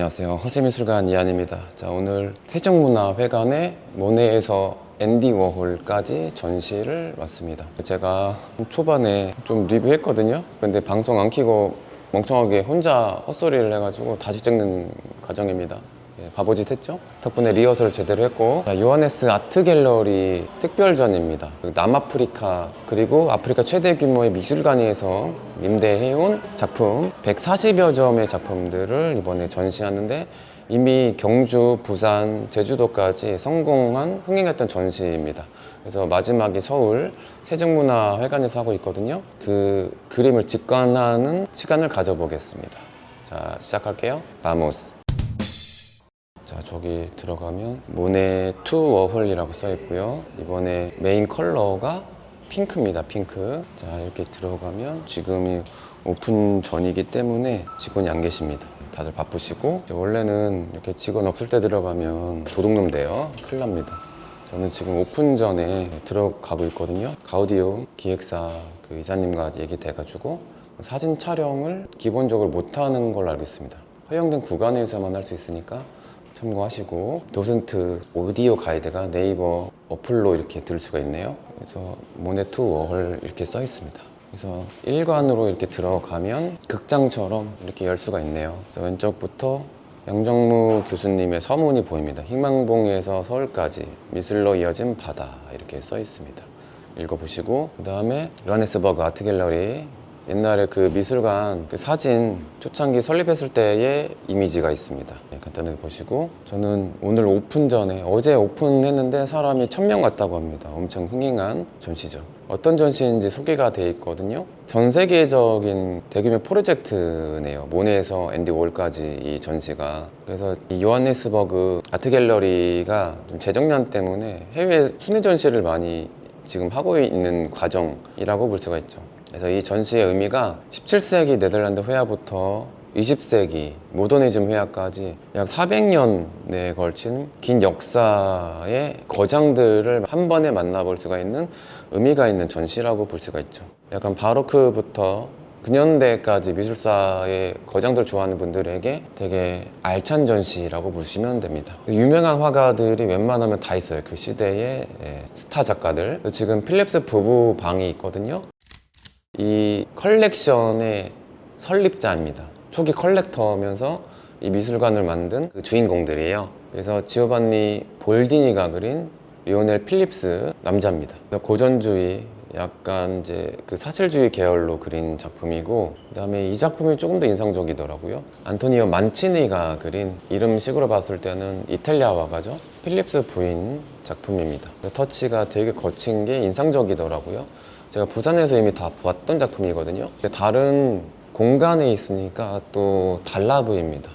안녕하세요. 허세미술관 이한입니다. 자, 오늘 세종문화회관의 모네에서 앤디 워홀까지 전시를 왔습니다. 제가 초반에 좀 리뷰했거든요. 근데 방송 안 켜고 멍청하게 혼자 헛소리를 해가지고 다시 찍는 과정입니다. 바보짓 했죠? 덕분에 리허설을 제대로 했고, 요하네스 아트갤러리 특별전입니다. 남아프리카 그리고 아프리카 최대 규모의 미술관에서 임대해온 작품 140여 점의 작품들을 이번에 전시하는데, 이미 경주, 부산, 제주도까지 성공한 흥행했던 전시입니다. 그래서 마지막이 서울 세종문화회관에서 하고 있거든요. 그 그림을 직관하는 시간을 가져보겠습니다. 자, 시작할게요. 바모스. 자, 저기 들어가면 모네 투 워홀이라고 써 있고요. 이번에 메인 컬러가 핑크입니다. 핑크. 자, 이렇게 들어가면 지금이 오픈 전이기 때문에 직원이 안 계십니다. 다들 바쁘시고, 원래는 이렇게 직원 없을 때 들어가면 도둑놈 돼요. 큰일 납니다. 저는 지금 오픈 전에 들어가고 있거든요. 가우디움 기획사 그 이사님과 얘기돼가지고 사진 촬영을 기본적으로 못하는 걸로 알고 있습니다. 허용된 구간에서만 할 수 있으니까 참고하시고, 도슨트 오디오 가이드가 네이버 어플로 이렇게 들을 수가 있네요. 그래서 모네 투 워홀 이렇게 써 있습니다. 그래서 1관으로 이렇게 들어가면 극장처럼 이렇게 열 수가 있네요. 그래서 왼쪽부터 양정무 교수님의 서문이 보입니다. 희망봉에서 서울까지 미술로 이어진 바다, 이렇게 써 있습니다. 읽어보시고, 그 다음에 요하네스버그 아트갤러리, 옛날에 그 미술관 그 사진 초창기 설립했을 때의 이미지가 있습니다. 간단하게 보시고, 저는 오늘 오픈 전에, 어제 오픈했는데 사람이 1000명 갔다고 합니다. 엄청 흥행한 전시죠. 어떤 전시인지 소개가 돼 있거든요. 전 세계적인 대규모 프로젝트네요. 모네에서 앤디 워홀까지 이 전시가. 그래서 이 요하네스버그 아트갤러리가 좀 재정난 때문에 해외 순회 전시를 많이 지금 하고 있는 과정이라고 볼 수가 있죠. 그래서 이 전시의 의미가 17세기 네덜란드 회화부터 20세기 모더니즘 회화까지 약 400년에 걸친 긴 역사의 거장들을 한 번에 만나볼 수가 있는 의미가 있는 전시라고 볼 수가 있죠. 약간 바로크부터 근현대까지 미술사의 거장들 좋아하는 분들에게 되게 알찬 전시라고 보시면 됩니다. 유명한 화가들이 웬만하면 다 있어요. 그 시대의 스타 작가들. 지금 필립스 부부 방이 있거든요. 이 컬렉션의 설립자입니다. 초기 컬렉터면서 이 미술관을 만든 그 주인공들이에요. 그래서 지오반니 볼디니가 그린 리오넬 필립스 남자입니다. 고전주의, 약간 이제 그 사실주의 계열로 그린 작품이고, 그 다음에 이 작품이 조금 더 인상적이더라고요. 안토니오 만치니가 그린, 이름식으로 봤을 때는 이탈리아 화가죠. 필립스 부인 작품입니다. 터치가 되게 거친 게 인상적이더라고요. 제가 부산에서 이미 다 봤던 작품이거든요. 다른 공간에 있으니까 또 달라 보입니다.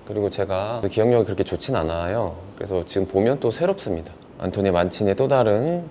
그리고 제가 기억력이 그렇게 좋진 않아요. 그래서 지금 보면 또 새롭습니다. 안토니 만치니의 또 다른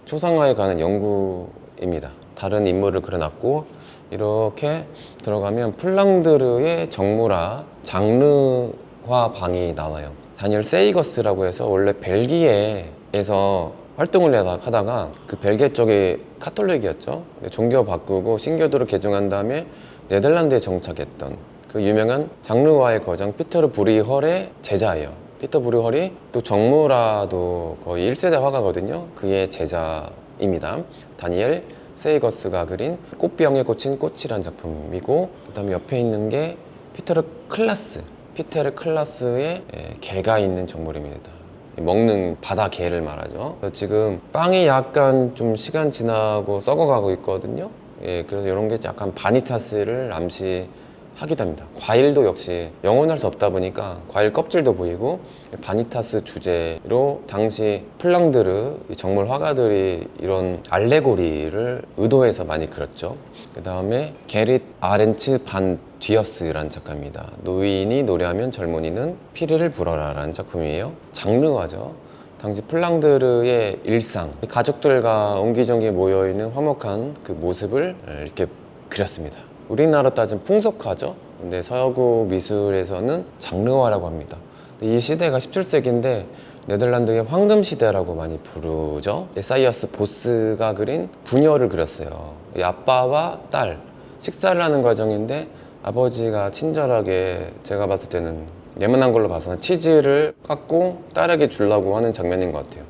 초상화에 관한 연구입니다. 다른 인물을 그려놨고, 이렇게 들어가면 플랑드르의 정물화 장르화 방이 나와요. 다니엘 세이거스라고 해서 원래 벨기에에서 활동을 하다가 그 벨기에 쪽이 카톨릭이었죠. 종교 바꾸고 신교도로 개종한 다음에 네덜란드에 정착했던 그 유명한 장르화의 거장 피터 브리헐의 제자예요. 피터 브리헐이 또 정무라도 거의 1세대 화가거든요. 그의 제자입니다. 다니엘 세이거스가 그린 꽃병에 꽂힌 꽃이란 작품이고, 그 다음에 옆에 있는 게 피테르 클라스의 개가 있는 정물입니다. 먹는 바다 개를 말하죠. 지금 빵이 약간 좀 시간 지나고 썩어가고 있거든요. 그래서 이런 게 약간 바니타스를 암시하기도 합니다. 과일도 역시 영원할 수 없다 보니까 과일 껍질도 보이고, 바니타스 주제로 당시 플랑드르 정물 화가들이 이런 알레고리를 의도해서 많이 그렸죠. 그 다음에 게릿 아렌츠 반 뒤어스라는 작가입니다. 노인이 노래하면 젊은이는 피리를 불어라 라는 작품이에요. 장르화죠. 당시 플랑드르의 일상, 가족들과 옹기종기 모여있는 화목한 그 모습을 이렇게 그렸습니다. 우리나라 따지면 풍속화죠. 근데 서구 미술에서는 장르화라고 합니다. 이 시대가 17세기인데 네덜란드의 황금 시대라고 많이 부르죠. 에사이아스 보스가 그린 부녀를 그렸어요. 이 아빠와 딸, 식사를 하는 과정인데 아버지가 친절하게, 제가 봤을 때는 네모난 걸로 봐서는 치즈를 깎고 딸에게 주려고 하는 장면인 것 같아요.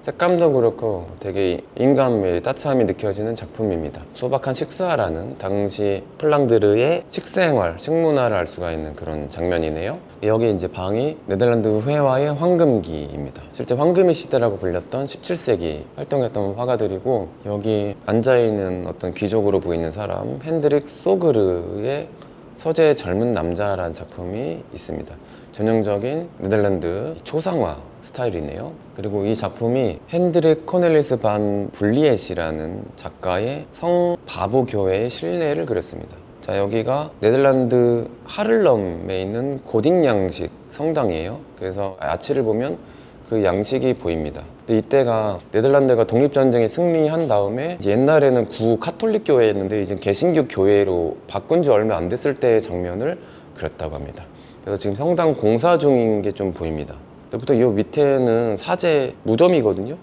색감도 그렇고 되게 인간미의 따뜻함이 느껴지는 작품입니다. 소박한 식사라는 당시 폴랑드르의 식생활, 식문화를 알 수가 있는 그런 장면이네요. 여기 이제 방이 네덜란드 회화의 황금기입니다. 실제 황금의 시대라고 불렸던 17세기 활동했던 화가들이고, 여기 앉아있는 어떤 귀족으로 보이는 사람 핸드릭 소그르의 서재의 젊은 남자라는 작품이 있습니다. 전형적인 네덜란드 초상화 스타일이네요. 그리고 이 작품이 핸드릭 코넬리스 반 블리엣이라는 작가의 성 바보 교회의 실내를 그렸습니다. 자, 여기가 네덜란드 하를럼에 있는 고딕 양식 성당이에요. 그래서 아치를 보면 그 양식이 보입니다. 근데 이때가 네덜란드가 독립전쟁에 승리한 다음에 옛날에는 구 카톨릭 교회였는데 이제 개신교 교회로 바꾼 지 얼마 안 됐을 때의 장면을 그렸다고 합니다. 그래서 지금 성당 공사 중인 게 좀 보입니다. 보통 이 밑에는 사제 무덤이거든요.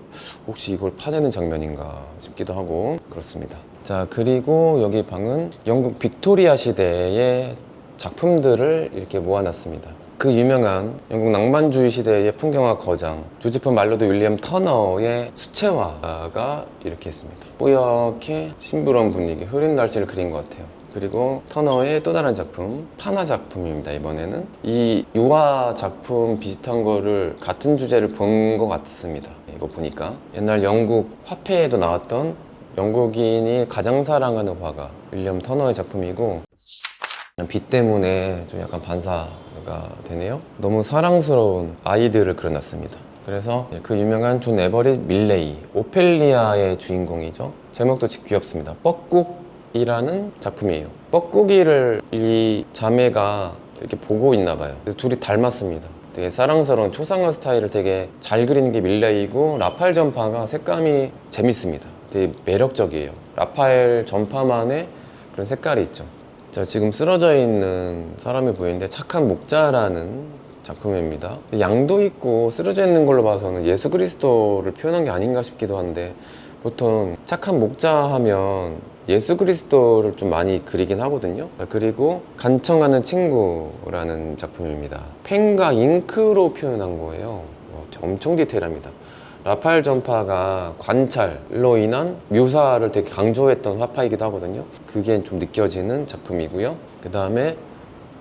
혹시 이걸 파내는 장면인가 싶기도 하고 그렇습니다. 자, 그리고 여기 방은 영국 빅토리아 시대의 작품들을 이렇게 모아놨습니다. 그 유명한 영국 낭만주의 시대의 풍경화 거장 조지프 말로드 윌리엄 터너의 수채화가 이렇게 있습니다. 뿌옇게 심부러운 분위기, 흐린 날씨를 그린 것 같아요. 그리고 터너의 또 다른 작품, 파나 작품입니다. 이번에는 이 유화 작품 비슷한 거를 같은 주제를 본 것 같습니다. 이거 보니까 옛날 영국 화폐에도 나왔던 영국인이 가장 사랑하는 화가 윌리엄 터너의 작품이고, 빛 때문에 좀 약간 반사가 되네요. 너무 사랑스러운 아이들을 그려놨습니다. 그래서 그 유명한 존 에버릿 밀레이, 오펠리아의 주인공이죠. 제목도 귀엽습니다. 뻐꾹이라는 작품이에요. 뻐꾹이를 이 자매가 이렇게 보고 있나 봐요. 그래서 둘이 닮았습니다. 되게 사랑스러운 초상화 스타일을 되게 잘 그리는 게 밀레이고, 라파엘 전파가 색감이 재밌습니다. 되게 매력적이에요. 라파엘 전파만의 그런 색깔이 있죠. 자, 지금 쓰러져 있는 사람이 보이는데 착한 목자라는 작품입니다. 양도 있고 쓰러져 있는 걸로 봐서는 예수 그리스도를 표현한 게 아닌가 싶기도 한데, 보통 착한 목자 하면 예수 그리스도를 좀 많이 그리긴 하거든요. 그리고 간청하는 친구라는 작품입니다. 펜과 잉크로 표현한 거예요. 엄청 디테일합니다. 라파엘 전파가 관찰로 인한 묘사를 되게 강조했던 화파이기도 하거든요. 그게 좀 느껴지는 작품이고요. 그 다음에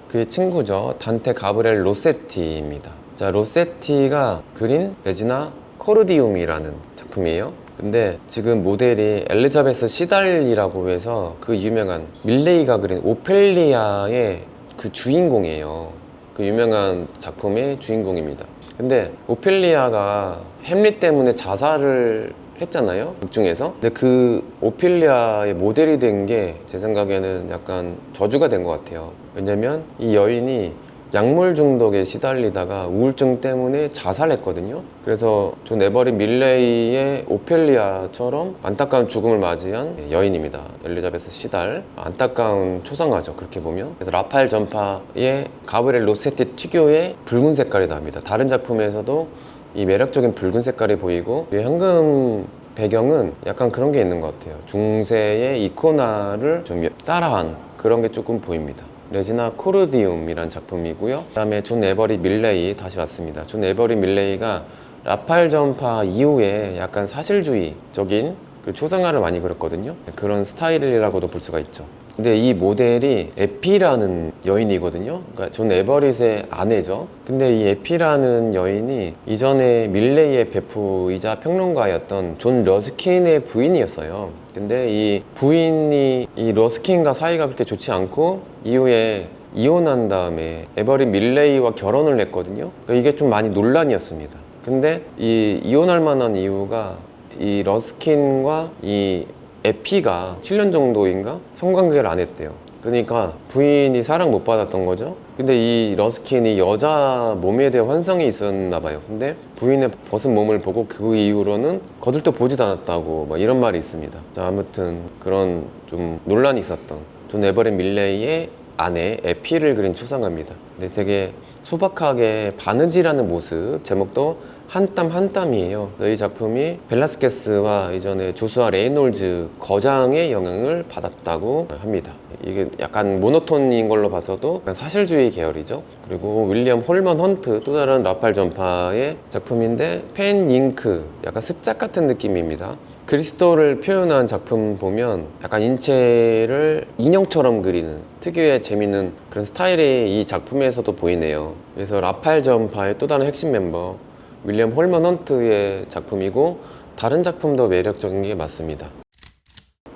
그의 친구죠. 단테 가브리엘 로세티입니다. 자, 로세티가 그린 레지나 코르디움이라는 작품이에요. 근데 지금 모델이 엘리자베스 시달리라고 해서 그 유명한 밀레이가 그린 오펠리아의 그 주인공이에요. 그 유명한 작품의 주인공입니다. 근데 오펠리아가 햄릿 때문에 자살을 했잖아요, 극 중에서. 근데 그 오펠리아의 모델이 된 게 제 생각에는 약간 저주가 된 것 같아요. 왜냐면 이 여인이 약물 중독에 시달리다가 우울증 때문에 자살했거든요. 그래서 존 에버릿 밀레이의 오펠리아처럼 안타까운 죽음을 맞이한 여인입니다. 엘리자베스 시달. 안타까운 초상화죠, 그렇게 보면. 그래서 라파엘 전파의 가브리엘 로세티 티교의 붉은 색깔이 납니다. 다른 작품에서도 이 매력적인 붉은 색깔이 보이고, 이 현금 배경은 약간 그런 게 있는 것 같아요. 중세의 이코나를 좀 따라한 그런 게 조금 보입니다. 레지나 코르디움이란 작품이고요. 그 다음에 존 에버릿 밀레이 다시 왔습니다. 존 에버릿 밀레이가 라파엘 전파 이후에 약간 사실주의적인 그 초상화를 많이 그렸거든요. 그런 스타일이라고도 볼 수가 있죠. 근데 이 모델이 에피라는 여인이거든요. 그러니까 존 에버릿의 아내죠. 근데 이 에피라는 여인이 이전에 밀레이의 베프이자 평론가였던 존 러스킨의 부인이었어요. 근데 이 부인이 이 러스킨과 사이가 그렇게 좋지 않고 이후에 이혼한 다음에 에버릿 밀레이와 결혼을 했거든요. 그러니까 이게 좀 많이 논란이었습니다. 근데 이 이혼할 만한 이유가 이 러스킨과 이 에피가 7년 정도인가 성관계를 안 했대요. 그러니까 부인이 사랑 못 받았던 거죠. 근데 이 러스킨이 여자 몸에 대한 환상이 있었나 봐요. 근데 부인의 벗은 몸을 보고 그 이후로는 거들떠 보지도 않았다고 막 이런 말이 있습니다. 자, 아무튼 그런 좀 논란이 있었던 존 에버릿 밀레이의 아내 에피를 그린 초상화입니다. 근데 되게 소박하게 바느질하는 모습, 제목도 한 땀 한 땀이에요. 이 작품이 벨라스케스와 이전에 조수아 레이놀즈 거장의 영향을 받았다고 합니다. 이게 약간 모노톤인 걸로 봐서도 약간 사실주의 계열이죠. 그리고 윌리엄 홀먼 헌트, 또 다른 라팔 전파의 작품인데 펜 잉크, 약간 습작 같은 느낌입니다. 그리스도를 표현한 작품 보면 약간 인체를 인형처럼 그리는 특유의 재밌는 그런 스타일이 이 작품에서도 보이네요. 그래서 라팔 전파의 또 다른 핵심 멤버 윌리엄 홀먼 헌트의 작품이고, 다른 작품도 매력적인 게 맞습니다.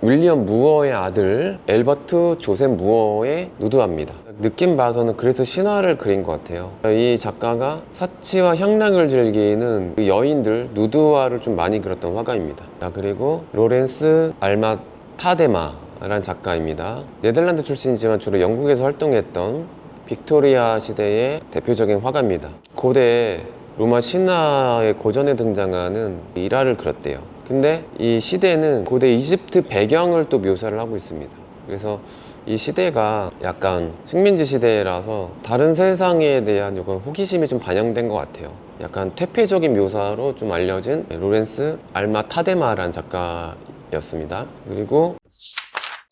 윌리엄 무어의 아들 엘버트 조셉 무어의 누드화입니다. 느낌 봐서는 그래서 신화를 그린 것 같아요. 이 작가가 사치와 향락을 즐기는 그 여인들 누드화를 좀 많이 그렸던 화가입니다. 그리고 로렌스 알마 타데마라는 작가입니다. 네덜란드 출신이지만 주로 영국에서 활동했던 빅토리아 시대의 대표적인 화가입니다. 고대 로마 신화의 고전에 등장하는 일화를 그렸대요. 근데 이 시대는 고대 이집트 배경을 또 묘사를 하고 있습니다. 그래서 이 시대가 약간 식민지 시대라서 다른 세상에 대한 이런 호기심이 좀 반영된 것 같아요. 약간 퇴폐적인 묘사로 좀 알려진 로렌스 알마 타데마라는 작가였습니다. 그리고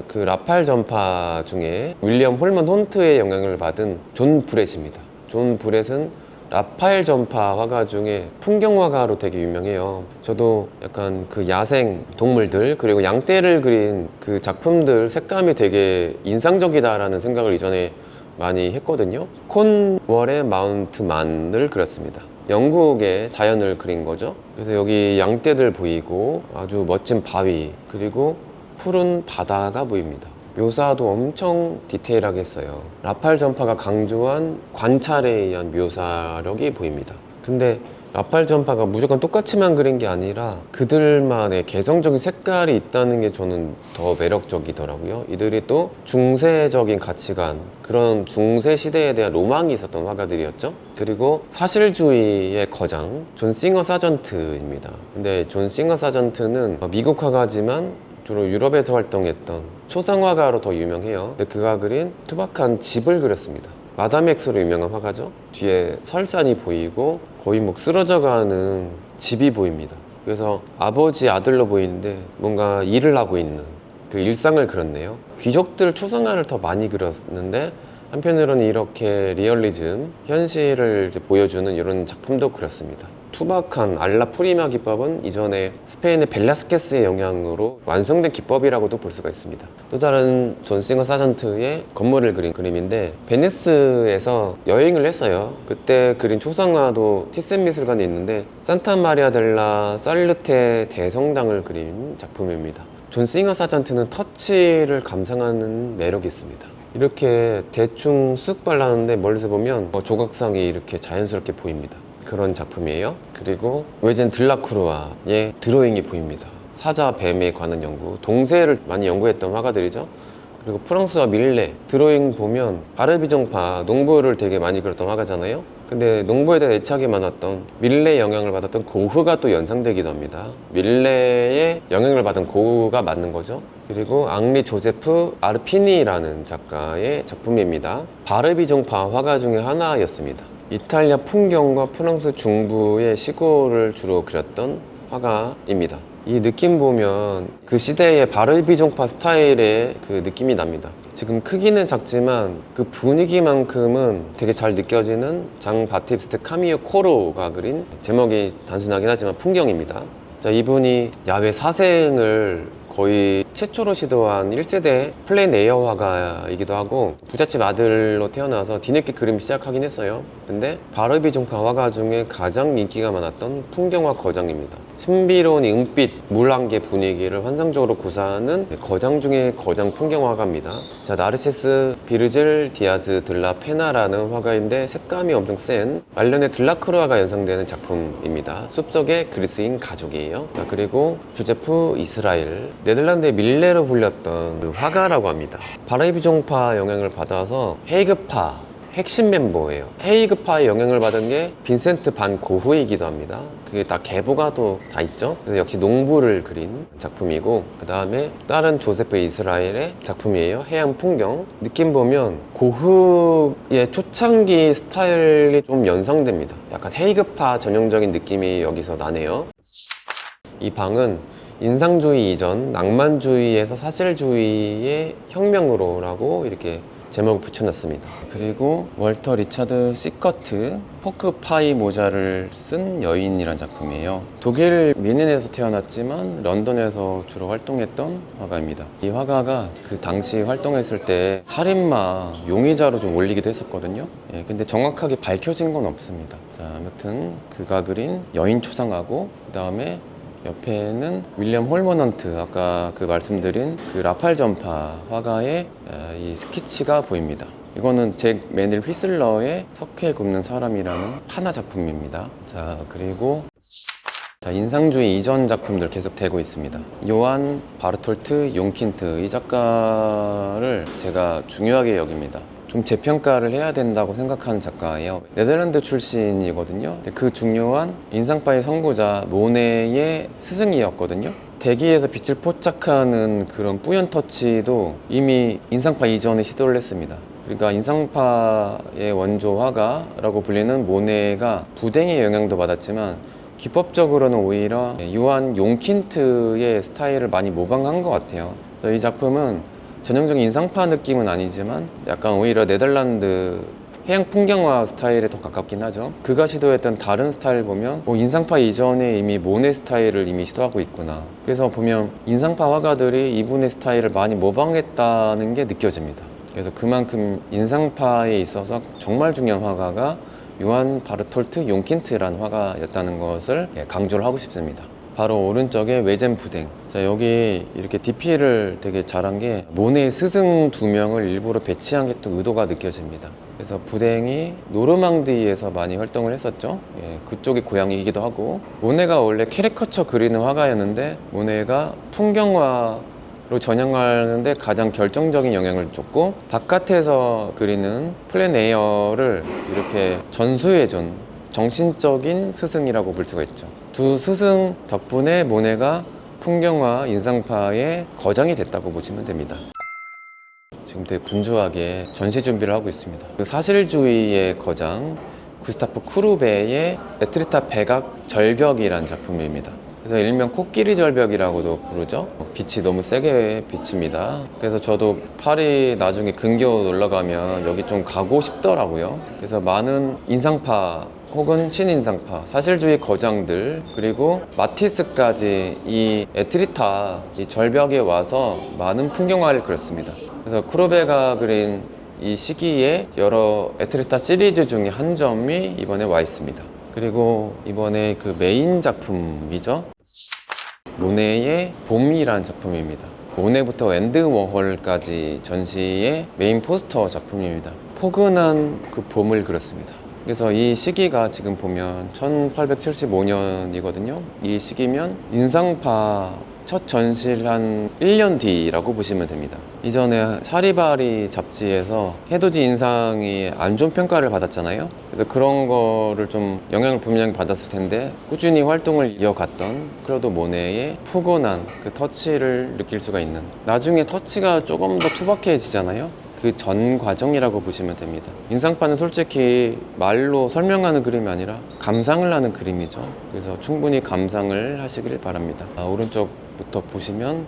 그 라팔 전파 중에 윌리엄 홀먼 혼트의 영향을 받은 존 브렛입니다. 존 브렛은 라파엘 전파 화가 중에 풍경화가로 되게 유명해요. 저도 약간 그 야생 동물들 그리고 양떼를 그린 그 작품들 색감이 되게 인상적이다라는 생각을 이전에 많이 했거든요. 콘월의 마운트 만을 그렸습니다. 영국의 자연을 그린 거죠. 그래서 여기 양떼들 보이고 아주 멋진 바위 그리고 푸른 바다가 보입니다. 묘사도 엄청 디테일하게 했어요. 라팔 전파가 강조한 관찰에 의한 묘사력이 보입니다. 근데 라팔 전파가 무조건 똑같이만 그린 게 아니라 그들만의 개성적인 색깔이 있다는 게 저는 더 매력적이더라고요. 이들이 또 중세적인 가치관, 그런 중세 시대에 대한 로망이 있었던 화가들이었죠. 그리고 사실주의의 거장 존 싱어 사전트입니다. 근데 존 싱어 사전트는 미국 화가지만 주로 유럽에서 활동했던 초상화가로 더 유명해요. 근데 그가 그린 투박한 집을 그렸습니다. 마담 X로 유명한 화가죠. 뒤에 설산이 보이고 거의 뭐 쓰러져가는 집이 보입니다. 그래서 아버지 아들로 보이는데 뭔가 일을 하고 있는 그 일상을 그렸네요. 귀족들 초상화를 더 많이 그렸는데 한편으로는 이렇게 리얼리즘, 현실을 이제 보여주는 이런 작품도 그렸습니다. 투박한 알라 프리마 기법은 이전에 스페인의 벨라스케스의 영향으로 완성된 기법이라고도 볼 수가 있습니다. 또 다른 존 싱어 사전트의 건물을 그린 그림인데 베니스에서 여행을 했어요. 그때 그린 초상화도 티센 미술관에 있는데 산타 마리아 델라 살르테 대성당을 그린 작품입니다. 존 싱어 사전트는 터치를 감상하는 매력이 있습니다. 이렇게 대충 쓱 발랐는데 멀리서 보면 조각상이 이렇게 자연스럽게 보입니다. 그런 작품이에요. 그리고 외젠 들라크루아의 드로잉이 보입니다. 사자, 뱀에 관한 연구, 동세를 많이 연구했던 화가들이죠. 그리고 프랑스와 밀레, 드로잉 보면 바르비종파, 농부를 되게 많이 그렸던 화가잖아요. 근데 농부에 대해 애착이 많았던 밀레의 영향을 받았던 고흐가 또 연상되기도 합니다. 밀레의 영향을 받은 고흐가 맞는 거죠. 그리고 앙리 조제프 아르피니라는 작가의 작품입니다. 바르비종파 화가 중에 하나였습니다. 이탈리아 풍경과 프랑스 중부의 시골을 주로 그렸던 화가입니다. 이 느낌 보면 그 시대의 바르비종파 스타일의 그 느낌이 납니다. 지금 크기는 작지만 그 분위기만큼은 되게 잘 느껴지는 장 바티스트 카미오 코로가 그린, 제목이 단순하긴 하지만 풍경입니다. 자, 이분이 야외 사생을 거의 최초로 시도한 1세대 플랜 에어 화가이기도 하고 부잣집 아들로 태어나서 뒤늦게 그림 시작하긴 했어요. 근데 바르비종파 화가 중에 가장 인기가 많았던 풍경화 거장입니다. 신비로운 은빛, 물안개 분위기를 환상적으로 구사하는 거장 중에 거장 풍경화가입니다. 자, 나르시스 비르젤 디아즈 들라 페나라는 화가인데 색감이 엄청 센 말년의 들라크루아가 연상되는 작품입니다. 숲속의 그리스인 가족이에요. 자, 그리고 조제프 이스라엘, 네덜란드의 밀레로 불렸던 그 화가라고 합니다. 바르비종파 영향을 받아서 헤이그파, 핵심 멤버예요. 헤이그파의 영향을 받은 게 빈센트 반 고흐이기도 합니다. 그게 다 계보가도 다 있죠. 그래서 역시 농부를 그린 작품이고, 그 다음에 다른 조세프 이스라엘의 작품이에요. 해양 풍경. 느낌 보면 고흐의 초창기 스타일이 좀 연상됩니다. 약간 헤이그파 전형적인 느낌이 여기서 나네요. 이 방은 인상주의 이전 낭만주의에서 사실주의의 혁명으로라고 이렇게 제목을 붙여놨습니다. 그리고 월터 리차드 시커트 포크파이 모자를 쓴 여인이란 작품이에요. 독일 뮌헨에서 태어났지만 런던에서 주로 활동했던 화가입니다. 이 화가가 그 당시 활동했을 때 살인마 용의자로 좀 올리기도 했었거든요. 근데 정확하게 밝혀진 건 없습니다. 자, 아무튼 그가 그린 여인 초상화고, 그 다음에 옆에는 윌리엄 홀머넌트, 아까 그 말씀드린 그 라팔 전파 화가의 이 스케치가 보입니다. 이거는 잭 매닐 휘슬러의 석회 굽는 사람이라는 하나 작품입니다. 자, 그리고 인상주의 이전 작품들 계속 되고 있습니다. 요한 바르톨트 용킨트, 이 작가를 제가 중요하게 여깁니다. 좀 재평가를 해야 된다고 생각하는 작가예요. 네덜란드 출신이거든요. 그 중요한 인상파의 선구자 모네의 스승이었거든요. 대기에서 빛을 포착하는 그런 뿌연 터치도 이미 인상파 이전에 시도를 했습니다. 그러니까 인상파의 원조 화가라고 불리는 모네가 부댕의 영향도 받았지만 기법적으로는 오히려 요한 용킨트의 스타일을 많이 모방한 것 같아요. 그래서 이 작품은 전형적인 인상파 느낌은 아니지만 약간 오히려 네덜란드 해양 풍경화 스타일에 더 가깝긴 하죠. 그가 시도했던 다른 스타일 보면 인상파 이전에 이미 모네 스타일을 이미 시도하고 있구나. 그래서 보면 인상파 화가들이 이분의 스타일을 많이 모방했다는 게 느껴집니다. 그래서 그만큼 인상파에 있어서 정말 중요한 화가가 요한 바르톨트 용킨트라는 화가였다는 것을 강조를 하고 싶습니다. 바로 오른쪽에 외젠 부댕. 자, 여기 이렇게 DP를 되게 잘한 게 모네의 스승 2명을 일부러 배치한 게 또 의도가 느껴집니다. 그래서 부댕이 노르망디에서 많이 활동을 했었죠. 그쪽이 고향이기도 하고, 모네가 원래 캐리커처 그리는 화가였는데 모네가 풍경화로 전향하는데 가장 결정적인 영향을 줬고, 바깥에서 그리는 플랜 에어를 이렇게 전수해준 정신적인 스승이라고 볼 수가 있죠. 두 스승 덕분에 모네가 풍경화 인상파의 거장이 됐다고 보시면 됩니다. 지금 되게 분주하게 전시 준비를 하고 있습니다. 그 사실주의의 거장 구스타프 쿠르베의 에트리타 백악 절벽이라는 작품입니다. 그래서 일명 코끼리 절벽이라고도 부르죠. 빛이 너무 세게 비칩니다. 그래서 저도 파리 나중에 근교 놀러 가면 여기 좀 가고 싶더라고요. 그래서 많은 인상파 혹은 신인상파, 사실주의 거장들, 그리고 마티스까지 이 에트리타 이 절벽에 와서 많은 풍경화를 그렸습니다. 그래서 쿠르베가 그린 이 시기에 여러 에트리타 시리즈 중에 한 점이 이번에 와 있습니다. 그리고 이번에 그 메인 작품이죠. 모네의 봄이라는 작품입니다. 모네부터 앤드 워홀까지 전시의 메인 포스터 작품입니다. 포근한 그 봄을 그렸습니다. 그래서 이 시기가 지금 보면 1875년이거든요. 이 시기면 인상파 첫 전시를 한 1년 뒤라고 보시면 됩니다. 이전에 샤리바리 잡지에서 해돋이 인상이 안 좋은 평가를 받았잖아요. 그래서 그런 거를 좀 영향을 분명히 받았을 텐데 꾸준히 활동을 이어갔던 클로드 모네의 푸근한 그 터치를 느낄 수가 있는, 나중에 터치가 조금 더 투박해지잖아요. 그 전 과정이라고 보시면 됩니다. 인상파는 솔직히 말로 설명하는 그림이 아니라 감상을 하는 그림이죠. 그래서 충분히 감상을 하시길 바랍니다. 오른쪽부터 보시면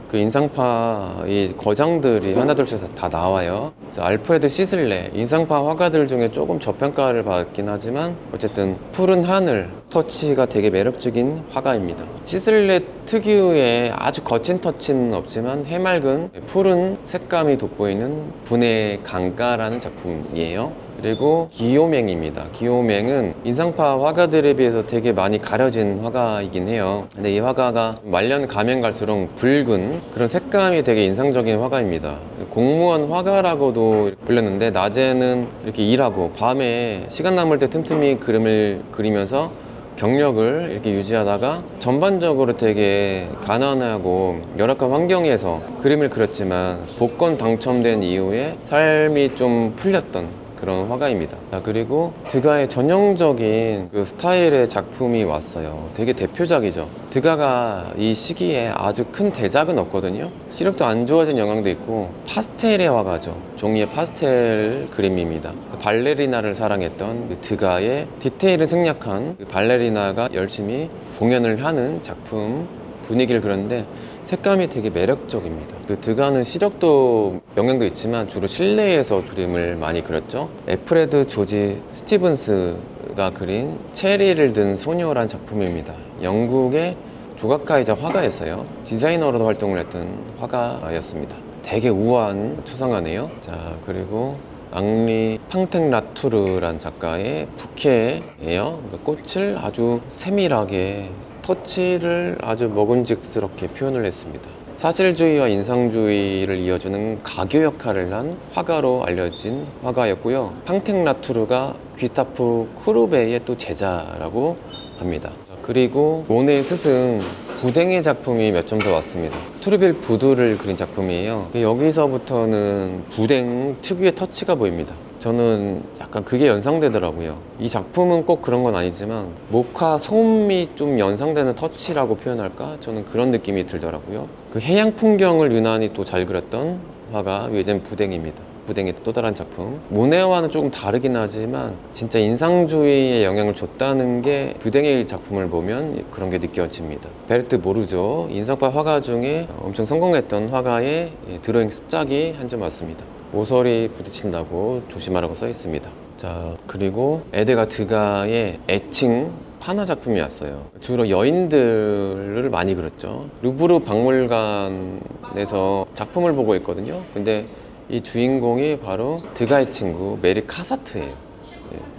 그 인상파 이 거장들이 하나둘씩 다 나와요. 그래서 알프레드 시슬레, 인상파 화가들 중에 조금 저평가를 받긴 하지만 어쨌든 푸른 하늘 터치가 되게 매력적인 화가입니다. 시슬레 특유의 아주 거친 터치는 없지만 해맑은 푸른 색감이 돋보이는 분의 강가라는 작품이에요. 그리고 기요맹입니다. 기요맹은 인상파 화가들에 비해서 되게 많이 가려진 화가이긴 해요. 근데 이 화가가 말년 가면 갈수록 붉은 그런 색감이 되게 인상적인 화가입니다. 공무원 화가라고도 불렸는데 낮에는 이렇게 일하고 밤에 시간 남을 때 틈틈이 그림을 그리면서 경력을 이렇게 유지하다가 전반적으로 되게 가난하고 열악한 환경에서 그림을 그렸지만 복권 당첨된 이후에 삶이 좀 풀렸던 그런 화가입니다. 자, 그리고 드가의 전형적인 그 스타일의 작품이 왔어요. 되게 대표작이죠. 드가가 이 시기에 아주 큰 대작은 없거든요. 시력도 안 좋아진 영향도 있고 파스텔의 화가죠. 종이의 파스텔 그림입니다. 발레리나를 사랑했던 그 드가의 디테일을 생략한 그 발레리나가 열심히 공연을 하는 작품 분위기를 그렸는데 색감이 되게 매력적입니다. 그 드가는 시력도 영향도 있지만 주로 실내에서 그림을 많이 그렸죠. 애프레드 조지 스티븐스가 그린 체리를 든 소녀란 작품입니다. 영국의 조각가이자 화가였어요. 디자이너로도 활동을 했던 화가였습니다. 되게 우아한 추상화네요. 자, 그리고 앙리 팡텍라투르란 작가의 부케예요. 그러니까 꽃을 아주 세밀하게 터치를 아주 먹음직스럽게 표현을 했습니다. 사실주의와 인상주의를 이어주는 가교 역할을 한 화가로 알려진 화가였고요. 팡텍라투르가 귀스타프 쿠르베의 또 제자라고 합니다. 그리고 모네의 스승 부댕의 작품이 몇 점 더 왔습니다. 투르빌 부두를 그린 작품이에요. 여기서부터는 부댕 특유의 터치가 보입니다. 저는 약간 그게 연상되더라고요. 이 작품은 꼭 그런 건 아니지만 목화 소음이 좀 연상되는 터치라고 표현할까? 저는 그런 느낌이 들더라고요. 그 해양 풍경을 유난히 또 잘 그렸던 화가 웨젠 부댕입니다. 부댕의 또 다른 작품. 모네와는 조금 다르긴 하지만 진짜 인상주의에 영향을 줬다는 게 부댕의 작품을 보면 그런 게 느껴집니다. 베르트 모르조, 인상파 화가 중에 엄청 성공했던 화가의 드로잉 습작이 한 점 왔습니다. 모서리 부딪힌다고 조심하라고 써 있습니다. 자, 그리고 에드가 드가의 애칭 판화 작품이 왔어요. 주로 여인들을 많이 그렸죠. 루브르 박물관에서 작품을 보고 있거든요. 근데 이 주인공이 바로 드가의 친구 메리 카사트예요.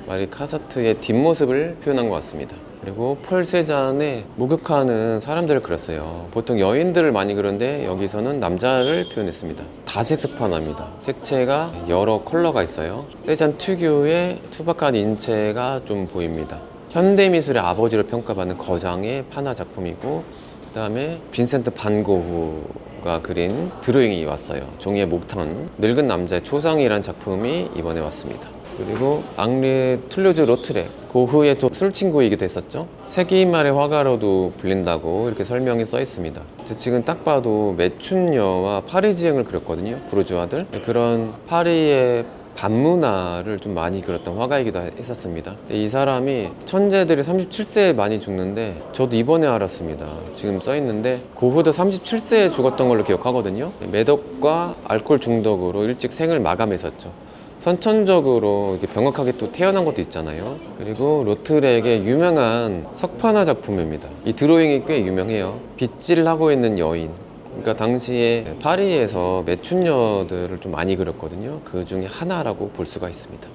메리 카사트의 뒷모습을 표현한 것 같습니다. 그리고 폴 세잔의 목욕하는 사람들을 그렸어요. 보통 여인들을 많이 그렸는데 여기서는 남자를 표현했습니다. 다색스판화입니다. 색채가 여러 컬러가 있어요. 세잔 특유의 투박한 인체가 좀 보입니다. 현대미술의 아버지로 평가받는 거장의 판화 작품이고, 그 다음에 빈센트 반 고흐가 그린 드로잉이 왔어요. 종이에 목탄, 늙은 남자의 초상이라는 작품이 이번에 왔습니다. 그리고 앙리 툴루즈 로트렉, 고흐의 또 술친구이기도 했었죠. 세기말의 화가로도 불린다고 이렇게 설명이 써 있습니다. 지금 딱 봐도 매춘녀와 파리지행을 그렸거든요. 부르주아들. 그런 파리의 반문화를 좀 많이 그렸던 화가이기도 했었습니다. 이 사람이 천재들이 37세에 많이 죽는데 저도 이번에 알았습니다. 지금 써 있는데 고흐도 37세에 죽었던 걸로 기억하거든요. 매독과 알코올 중독으로 일찍 생을 마감했었죠. 선천적으로 이렇게 병약하게 또 태어난 것도 있잖아요. 그리고 로트렉의 유명한 석판화 작품입니다. 이 드로잉이 꽤 유명해요. 빗질하고 있는 여인. 그러니까 당시에 파리에서 매춘녀들을 좀 많이 그렸거든요. 그 중에 하나라고 볼 수가 있습니다.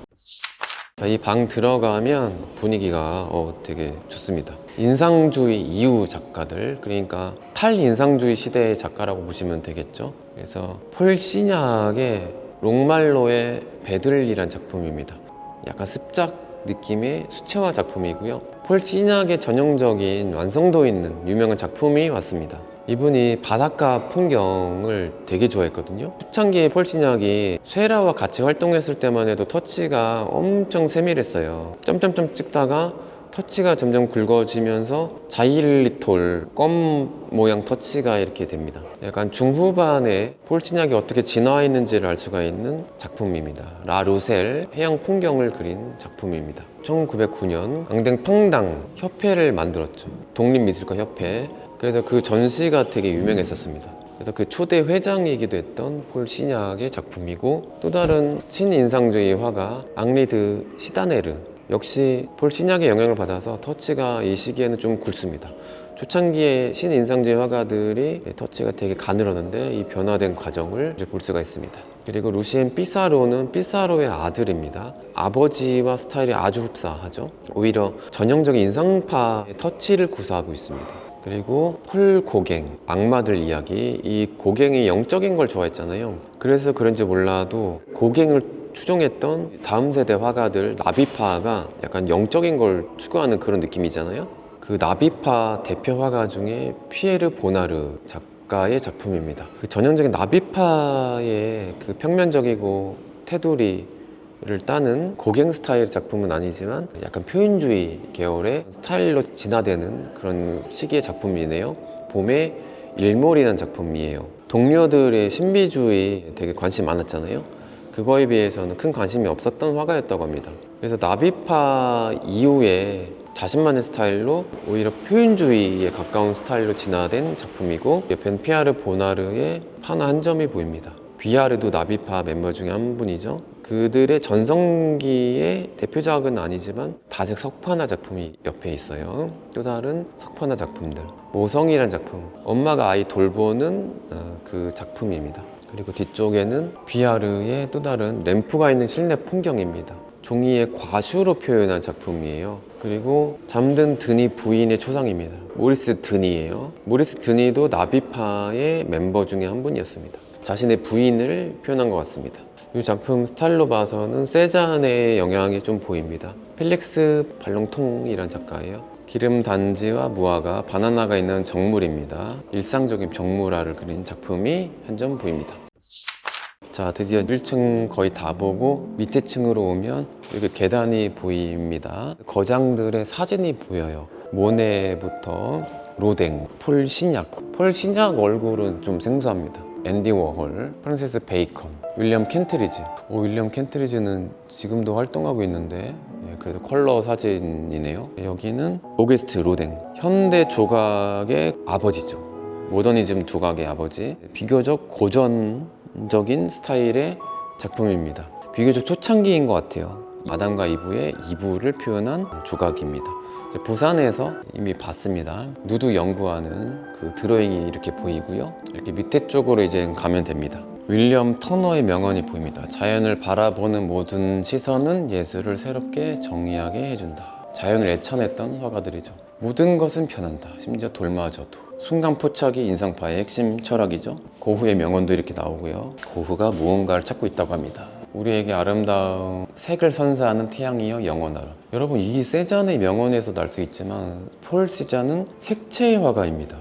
자, 이 방 들어가면 분위기가 되게 좋습니다. 인상주의 이후 작가들, 그러니까 탈인상주의 시대의 작가라고 보시면 되겠죠. 그래서 폴 시럈의 롱말로의 베들리란 작품입니다. 약간 습작 느낌의 수채화 작품이고요. 폴 시럈의 전형적인 완성도 있는 유명한 작품이 왔습니다. 이분이 바닷가 풍경을 되게 좋아했거든요. 초창기에 폴 시럈이 쇠라와 같이 활동했을 때만 해도 터치가 엄청 세밀했어요. 점점점 찍다가 터치가 점점 굵어지면서 자일리톨 껌 모양 터치가 이렇게 됩니다. 약간 중후반에 폴 시럈이 어떻게 진화했는지를 알 수가 있는 작품입니다. 라 루셀 해양 풍경을 그린 작품입니다. 1909년 앙댕 펑당 협회를 만들었죠. 독립미술가 협회. 그래서 그 전시가 되게 유명했었습니다. 그래서 그 초대 회장이기도 했던 폴 시럈의 작품이고, 또 다른 친인상주의 화가 앙리 드 시다네르, 역시 폴 시럈의 영향을 받아서 터치가 이 시기에는 좀 굵습니다. 초창기에 신인상주의 화가들이 터치가 되게 가늘었는데 이 변화된 과정을 이제 볼 수가 있습니다. 그리고 루시엔 피사로는 피사로의 아들입니다. 아버지와 스타일이 아주 흡사하죠. 오히려 전형적인 인상파의 터치를 구사하고 있습니다. 그리고 폴 고갱, 악마들 이야기. 이 고갱이 영적인 걸 좋아했잖아요. 그래서 그런지 몰라도 고갱을 추종했던 다음 세대 화가들, 나비파가 약간 영적인 걸 추구하는 그런 느낌이잖아요. 그 나비파 대표 화가 중에 피에르 보나르 작가의 작품입니다. 그 전형적인 나비파의 그 평면적이고 테두리, 따는 고갱 스타일 작품은 아니지만 약간 표현주의 계열의 스타일로 진화되는 그런 시기의 작품이네요. 봄의 일몰이라는 작품이에요. 동료들의 신비주의 되게 관심 많았잖아요. 그거에 비해서는 큰 관심이 없었던 화가였다고 합니다. 그래서 나비파 이후에 자신만의 스타일로 오히려 표현주의에 가까운 스타일로 진화된 작품이고, 벤피아르 보나르의 하나 한 점이 보입니다. 비아르도 나비파 멤버 중에 한 분이죠. 그들의 전성기의 대표작은 아니지만 다색 석판화 작품이 옆에 있어요. 또 다른 석판화 작품들, 모성이라는 작품, 엄마가 아이 돌보는 그 작품입니다. 그리고 뒤쪽에는 비아르의 또 다른 램프가 있는 실내 풍경입니다. 종이의 과슈로 표현한 작품이에요. 그리고 잠든 드니 부인의 초상입니다. 모리스 드니예요. 모리스 드니도 나비파의 멤버 중에 한 분이었습니다. 자신의 부인을 표현한 것 같습니다. 이 작품 스타일로 봐서는 세잔의 영향이 좀 보입니다. 펠릭스 발롱통이란 작가예요. 기름 단지와 무화과, 바나나가 있는 정물입니다. 일상적인 병무라를 그린 작품이 한 점 보입니다. 자, 드디어 1층 거의 다 보고 밑에 층으로 오면 이렇게 계단이 보입니다. 거장들의 사진이 보여요. 모네부터 로댕, 폴 시냐 폴 시냐 얼굴은 좀 생소합니다. 앤디 워홀, 프란시스 베이컨, 윌리엄 켄트리지. 윌리엄 켄트리지는 지금도 활동하고 있는데, 그래도 컬러 사진이네요. 여기는 오게스트 로댕, 현대 조각의 아버지죠. 모더니즘 조각의 아버지. 비교적 고전적인 스타일의 작품입니다. 비교적 초창기인 것 같아요. 아담과 이브의 이브를 표현한 조각입니다. 부산에서 이미 봤습니다. 누드 연구하는 그 드로잉이 이렇게 보이고요. 이렇게 밑에 쪽으로 이제 가면 됩니다. 윌리엄 터너의 명언이 보입니다. 자연을 바라보는 모든 시선은 예술을 새롭게 정의하게 해준다. 자연을 애천했던 화가들이죠. 모든 것은 변한다. 심지어 돌마저도. 순간 포착이 인상파의 핵심 철학이죠. 고흐의 명언도 이렇게 나오고요. 고흐가 무언가를 찾고 있다고 합니다. 우리에게 아름다운 색을 선사하는 태양이여 영원하라. 여러분, 이 세잔의 명언에서 날 수 있지만 폴 세잔은 색채의 화가입니다.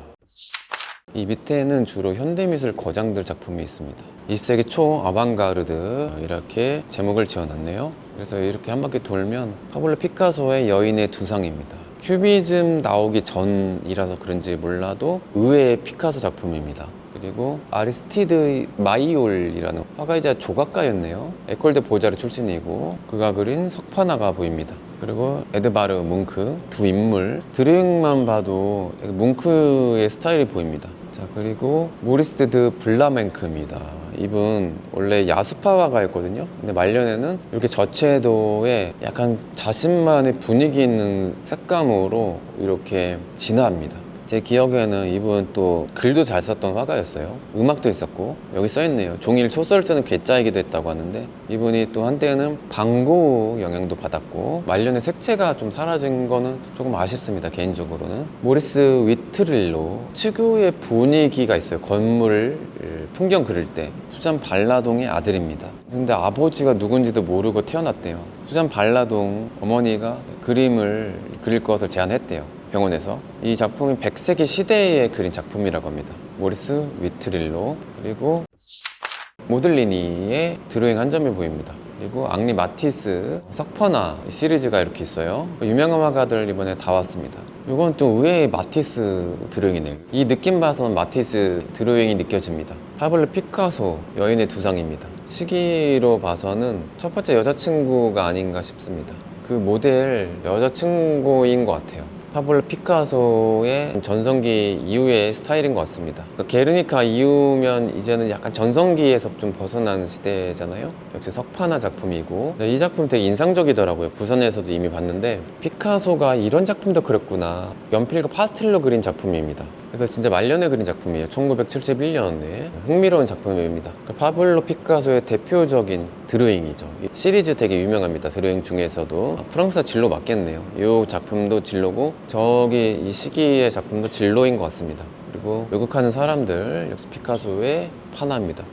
이 밑에는 주로 현대미술 거장들 작품이 있습니다. 20세기 초 아방가르드 이렇게 제목을 지어놨네요. 그래서 이렇게 한 바퀴 돌면 파블로 피카소의 여인의 두상입니다. 큐비즘 나오기 전이라서 그런지 몰라도 의외의 피카소 작품입니다. 그리고 아리스티드 마이올이라는 화가이자 조각가였네요. 에콜대 보자르 출신이고 그가 그린 석판화가 보입니다. 그리고 에드바르 뭉크, 두 인물, 드로잉만 봐도 뭉크의 스타일이 보입니다. 자, 그리고 모리스 드 블라멘크입니다. 이분 원래 야수파 화가였거든요. 근데 말년에는 이렇게 저채도에 약간 자신만의 분위기 있는 색감으로 이렇게 진화합니다. 제 기억에는 이분 또 글도 잘 썼던 화가였어요. 음악도 했었고, 여기 써있네요. 종일 소설 쓰는 괴짜이기도 했다고 하는데, 이분이 또 한때는 방고 영향도 받았고, 말년에 색채가 좀 사라진 거는 조금 아쉽습니다, 개인적으로는. 모리스 위트릴로 특유의 분위기가 있어요. 건물 풍경 그릴 때. 수잔 발라동의 아들입니다. 근데 아버지가 누군지도 모르고 태어났대요. 수잔 발라동 어머니가 그림을 그릴 것을 제안했대요, 병원에서. 이 작품은 100세기 시대에 그린 작품이라고 합니다. 모리스 위트릴로. 그리고 모들리니의 드로잉 한 점이 보입니다. 그리고 앙리 마티스 석퍼나 시리즈가 이렇게 있어요. 유명한 화가들 이번에 다 왔습니다. 이건 또 의외의 마티스 드로잉이네요. 이 느낌 봐서는 마티스 드로잉이 느껴집니다. 파블로 피카소 여인의 두상입니다. 시기로 봐서는 첫 번째 여자친구가 아닌가 싶습니다. 그 모델 여자친구인 것 같아요. 파블로 피카소의 전성기 이후의 스타일인 것 같습니다. 게르니카 이후면 이제는 약간 전성기에서 좀 벗어난 시대잖아요. 역시 석판화 작품이고, 이 작품 되게 인상적이더라고요. 부산에서도 이미 봤는데 피카소가 이런 작품도 그렸구나. 연필과 파스텔로 그린 작품입니다. 그래서 진짜 말년에 그린 작품이에요. 1971년에 흥미로운 작품입니다. 파블로 피카소의 대표적인 드로잉이죠. 이 시리즈 되게 유명합니다. 드로잉 중에서도 프랑스가 진로 맞겠네요. 이 작품도 진로고 저기 이 시기의 작품도 진로인 것 같습니다. 그리고 외국하는 사람들 역시 피카소의 파나입니다.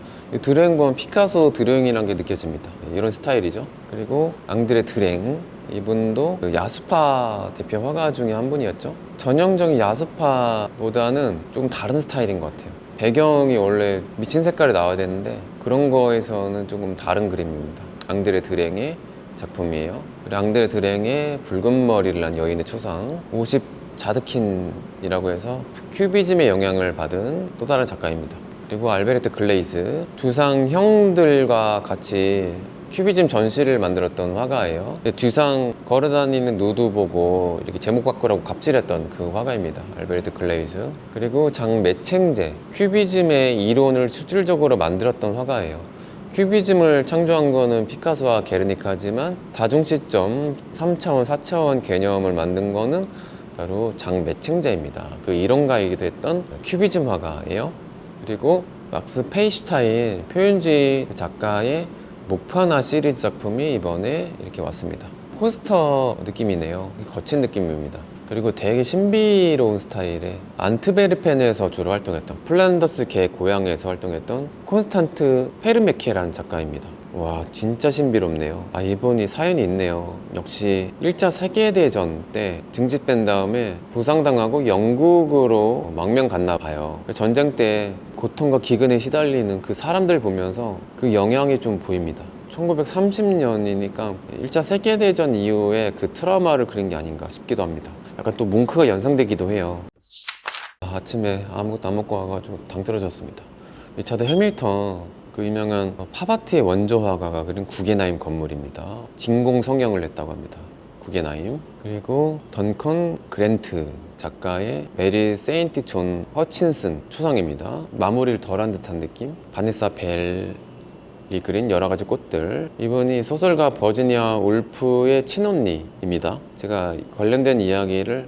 드로잉 보면 피카소 드로잉이라는 게 느껴집니다. 이런 스타일이죠. 그리고 앙드레 드랭, 이분도 야수파 대표 화가 중에 한 분이었죠. 전형적인 야수파보다는 조금 다른 스타일인 것 같아요. 배경이 원래 미친 색깔이 나와야 되는데 그런 거에서는 조금 다른 그림입니다. 앙드레 드랭의 작품이에요. 그리고 앙드레 드랭의 붉은 머리를 한 여인의 초상, 오십 자드킨이라고 해서 큐비즘의 영향을 받은 또 다른 작가입니다. 그리고 알베르트 글레이즈, 두상 형들과 같이 큐비즘 전시를 만들었던 화가예요. 듀상 걸어다니는 누드 보고 이렇게 제목 바꾸라고 갑질했던 그 화가입니다. 알베르트 글레이즈. 그리고 장 매칭제, 큐비즘의 이론을 실질적으로 만들었던 화가예요. 큐비즘을 창조한 거는 피카소와 게르니카지만 다중시점 3차원, 4차원 개념을 만든 거는 바로 장 매칭제입니다. 그 이론가이기도 했던 큐비즘 화가예요. 그리고 막스 페이슈타인 표현주의 작가의 목판화 시리즈 작품이 이번에 이렇게 왔습니다. 포스터 느낌이네요. 거친 느낌입니다. 그리고 되게 신비로운 스타일의 안트베르펜에서 주로 활동했던, 플란더스 개 고향에서 활동했던 콘스탄트 페르메케라는 작가입니다. 와, 진짜 신비롭네요. 아, 이분이 사연이 있네요. 역시 1차 세계대전 때 징집된 다음에 부상당하고 영국으로 망명 갔나 봐요. 전쟁 때 고통과 기근에 시달리는 그 사람들 보면서 그 영향이 좀 보입니다. 1930년이니까 1차 세계대전 이후에 그 트라우마를 그린 게 아닌가 싶기도 합니다. 약간 또 뭉크가 연상되기도 해요. 아침에 아무것도 안 먹고 와가지고 당 떨어졌습니다. 리차드 해밀턴, 그 유명한 팝아트의 원조 화가가 그린 구겐하임 건물입니다. 진공 성형을 했다고 합니다. 구겐하임. 그리고 던컨 그랜트 작가의 메리 세인트 존 허친슨 초상입니다. 마무리를 덜한 듯한 느낌. 바네사 벨이 그린 여러 가지 꽃들. 이분이 소설가 버지니아 울프의 친언니입니다. 제가 관련된 이야기를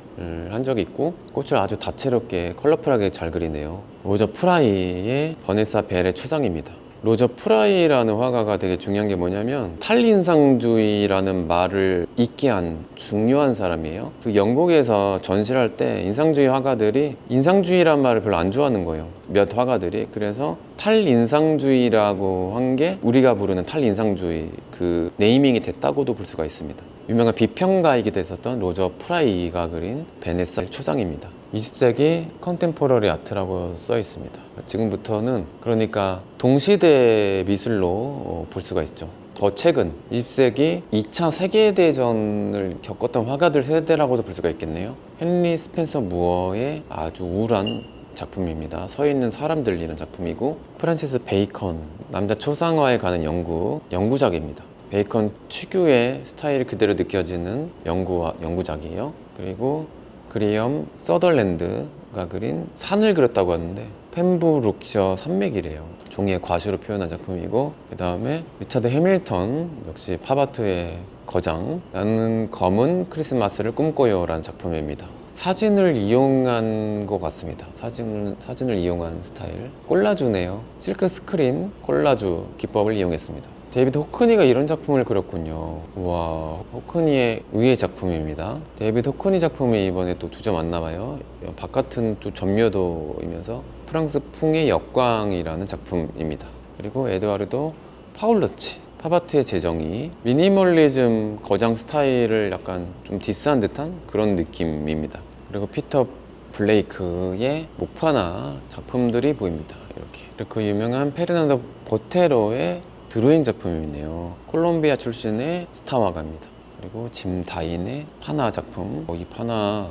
한 적이 있고, 꽃을 아주 다채롭게 컬러풀하게 잘 그리네요. 로저 프라이의 버네사 벨의 초상입니다. 로저 프라이라는 화가가 되게 중요한 게 뭐냐면 탈인상주의라는 말을 있게 한 중요한 사람이에요. 그 영국에서 전시를 할 때 인상주의 화가들이 인상주의라는 말을 별로 안 좋아하는 거예요. 몇 화가들이. 그래서 탈인상주의라고 한 게 우리가 부르는 탈인상주의 그 네이밍이 됐다고도 볼 수가 있습니다. 유명한 비평가이기도 했었던 로저 프라이가 그린 베네사 초상입니다. 20세기 컨템포러리 아트라고 써 있습니다. 지금부터는 그러니까 동시대 미술로 볼 수가 있죠. 더 최근 20세기 2차 세계대전을 겪었던 화가들 세대라고도 볼 수가 있겠네요. 헨리 스펜서 무어의 아주 우울한 작품입니다. 서 있는 사람들이라는 작품이고, 프란시스 베이컨, 남자 초상화에 관한 연구작입니다. 베이컨 특유의 스타일이 그대로 느껴지는 연구작이에요. 그리고 그레이엄 서덜랜드가 그린 산을 그렸다고 하는데 펜브룩셔 산맥이래요. 종이의 과시로 표현한 작품이고, 그 다음에 리차드 해밀턴, 역시 팝아트의 거장, 나는 검은 크리스마스를 꿈꿔요 라는 작품입니다. 사진을 이용한 것 같습니다. 사진을 이용한 스타일. 콜라주네요. 실크 스크린 콜라주 기법을 이용했습니다. 데이비드 호크니가 이런 작품을 그렸군요. 와, 호크니의 의의 작품입니다. 데이비드 호크니 작품이 이번에 또 두 점 왔나봐요. 바깥은 또 전묘도이면서 프랑스 풍의 역광이라는 작품입니다. 그리고 에드와르도 파울러치, 팝아트의 재정의, 미니멀리즘 거장 스타일을 약간 좀 디스한 듯한 그런 느낌입니다. 그리고 피터 블레이크의 목판화 작품들이 보입니다. 이렇게. 그리고 그 유명한 페르난도 보테로의 드로잉 작품이네요. 콜롬비아 출신의 스타 화가입니다. 그리고 짐 다인의 파나 작품. 이 파나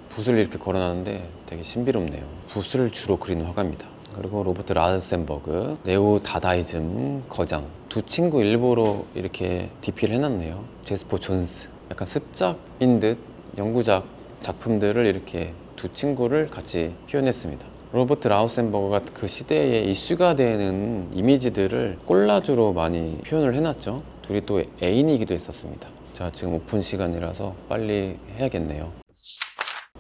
붓을 이렇게 걸어놨는데 되게 신비롭네요. 붓을 주로 그리는 화가입니다. 그리고 로버트 라센버그, 네오 다다이즘 거장. 두 친구 일부러 이렇게 DP를 해놨네요. 제스퍼 존스. 약간 습작인 듯 연구작 작품들을 이렇게 두 친구를 같이 표현했습니다. 로버트 라우센버그가 그 시대에 이슈가 되는 이미지들을 콜라주로 많이 표현을 해놨죠. 둘이 또 애인이기도 했었습니다. 자, 지금 오픈 시간이라서 빨리 해야겠네요.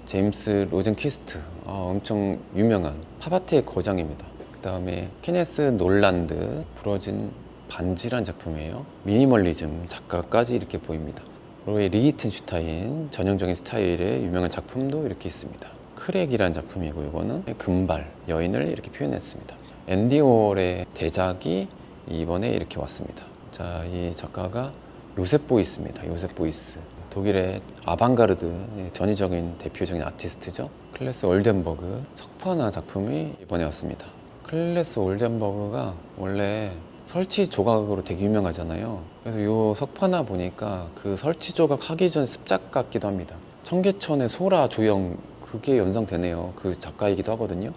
제임스 로젠퀴스트, 엄청 유명한 팝아트의 거장입니다. 그 다음에 케네스 놀란드, 부러진 반지란 작품이에요. 미니멀리즘 작가까지 이렇게 보입니다. 로이 리히텐슈타인, 전형적인 스타일의 유명한 작품도 이렇게 있습니다. 크랙이라는 작품이고, 이거는 금발 여인을 이렇게 표현했습니다. 앤디 워홀의 대작이 이번에 이렇게 왔습니다. 자, 이 작가가 요셉 보이스입니다. 요셉 보이스. 독일의 아방가르드 전위적인 대표적인 아티스트죠. 클래스 올덴버그 석판화 작품이 이번에 왔습니다. 클래스 올덴버그가 원래 설치 조각으로 되게 유명하잖아요. 그래서 요 석판화 보니까 그 설치 조각 하기 전 습작 같기도 합니다. 청계천의 소라 조형 그게 연상되네요. 그 작가이기도 하거든요.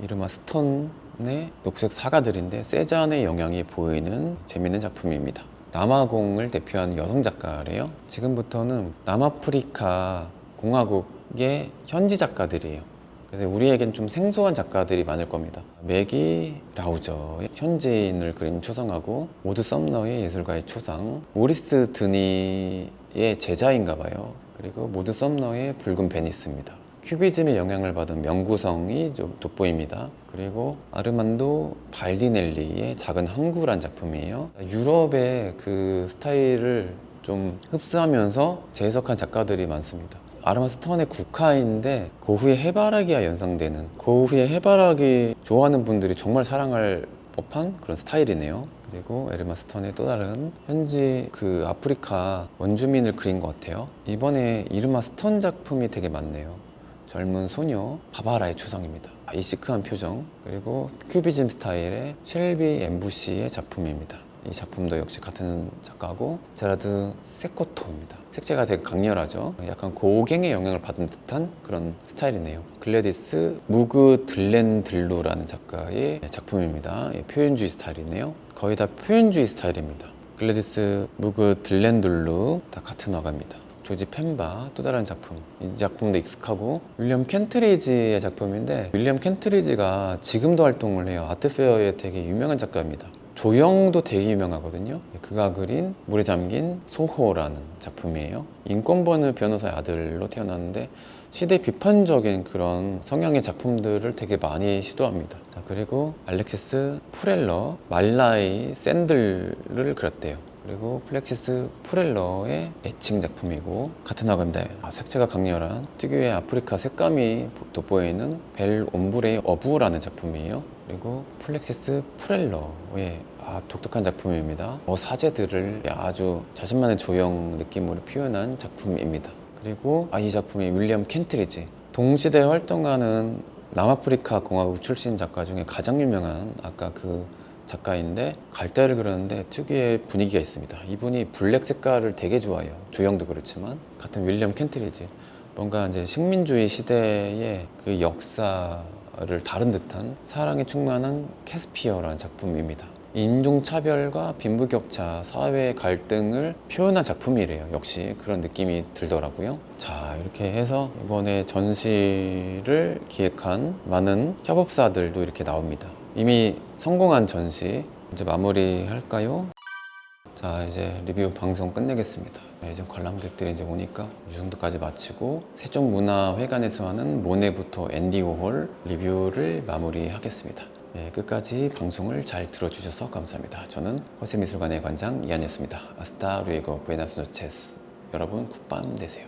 이르마 스턴의 녹색 사과들인데 세잔의 영향이 보이는 재밌는 작품입니다. 남아공을 대표하는 여성 작가래요. 지금부터는 남아프리카 공화국의 현지 작가들이에요. 그래서 우리에겐 좀 생소한 작가들이 많을 겁니다. 맥이 라우저의 현지인을 그린 초상하고 모드 썸너의 예술가의 초상, 모리스 드니의 제자인가 봐요. 그리고 모드 썸너의 붉은 베니스입니다. 큐비즘의 영향을 받은 명구성이 좀 돋보입니다. 그리고 아르만도 발디넬리의 작은 항구란 작품이에요. 유럽의 그 스타일을 좀 흡수하면서 재해석한 작가들이 많습니다. 아르만 스턴의 국화인데 고흐의 해바라기와 연상되는, 고흐의 해바라기 좋아하는 분들이 정말 사랑할 법한 그런 스타일이네요. 그리고 에르마 스턴의 또 다른 현지 그 아프리카 원주민을 그린 것 같아요. 이번에 이르마 스턴 작품이 되게 많네요. 젊은 소녀 바바라의 초상입니다. 이 시크한 표정, 그리고 큐비즘 스타일의 셸비 엠부시의 작품입니다. 이 작품도 역시 같은 작가고 제라드 세코토입니다. 색채가 되게 강렬하죠. 약간 고갱의 영향을 받은 듯한 그런 스타일이네요. 글래디스 무그 들렌들루라는 작가의 작품입니다. 표현주의 스타일이네요. 거의 다 표현주의 스타일입니다. 글래디스 무그 들렌들루 다 같은 화가입니다. 조지 펜바 또 다른 작품, 이 작품도 익숙하고, 윌리엄 켄트리지의 작품인데 윌리엄 켄트리지가 지금도 활동을 해요. 아트페어에 되게 유명한 작가입니다. 조형도 되게 유명하거든요. 그가 그린 물에 잠긴 소호라는 작품이에요. 인권번을 변호사의 아들로 태어났는데 시대 비판적인 그런 성향의 작품들을 되게 많이 시도합니다. 그리고 알렉시스 프렐러 말라이 샌들을 그렸대요. 그리고 플렉시스 프렐러의 애칭 작품이고 같은 화가인데 색채가 강렬한 특유의 아프리카 색감이 돋보이는 벨 옴브레의 어부라는 작품이에요. 그리고 플렉시스 프렐러의 독특한 작품입니다. 사제들을 아주 자신만의 조형 느낌으로 표현한 작품입니다. 그리고 이 작품이 윌리엄 켄트리지, 동시대에 활동하는 남아프리카 공화국 출신 작가 중에 가장 유명한 아까 그 작가인데 갈대를 그렸는데 특유의 분위기가 있습니다. 이분이 블랙 색깔을 되게 좋아해요. 조형도 그렇지만 같은 윌리엄 켄트리지, 뭔가 이제 식민주의 시대의 그 역사를 다룬 듯한 사랑에 충만한 캐스피어라는 작품입니다. 인종차별과 빈부격차, 사회 갈등을 표현한 작품이래요. 역시 그런 느낌이 들더라고요. 자, 이렇게 해서 이번에 전시를 기획한 많은 협업사들도 이렇게 나옵니다. 이미 성공한 전시 이제 마무리할까요? 자, 이제 리뷰 방송 끝내겠습니다. 이제 관람객들이 이제 오니까 이 정도까지 마치고 세종문화회관에서 하는 모네부터 앤디 워홀 리뷰를 마무리하겠습니다. 끝까지 방송을 잘 들어주셔서 감사합니다. 저는 허세미술관의 관장 이한이었습니다. 아스타 루에고 부에나스 노체스. 여러분 굿밤 되세요.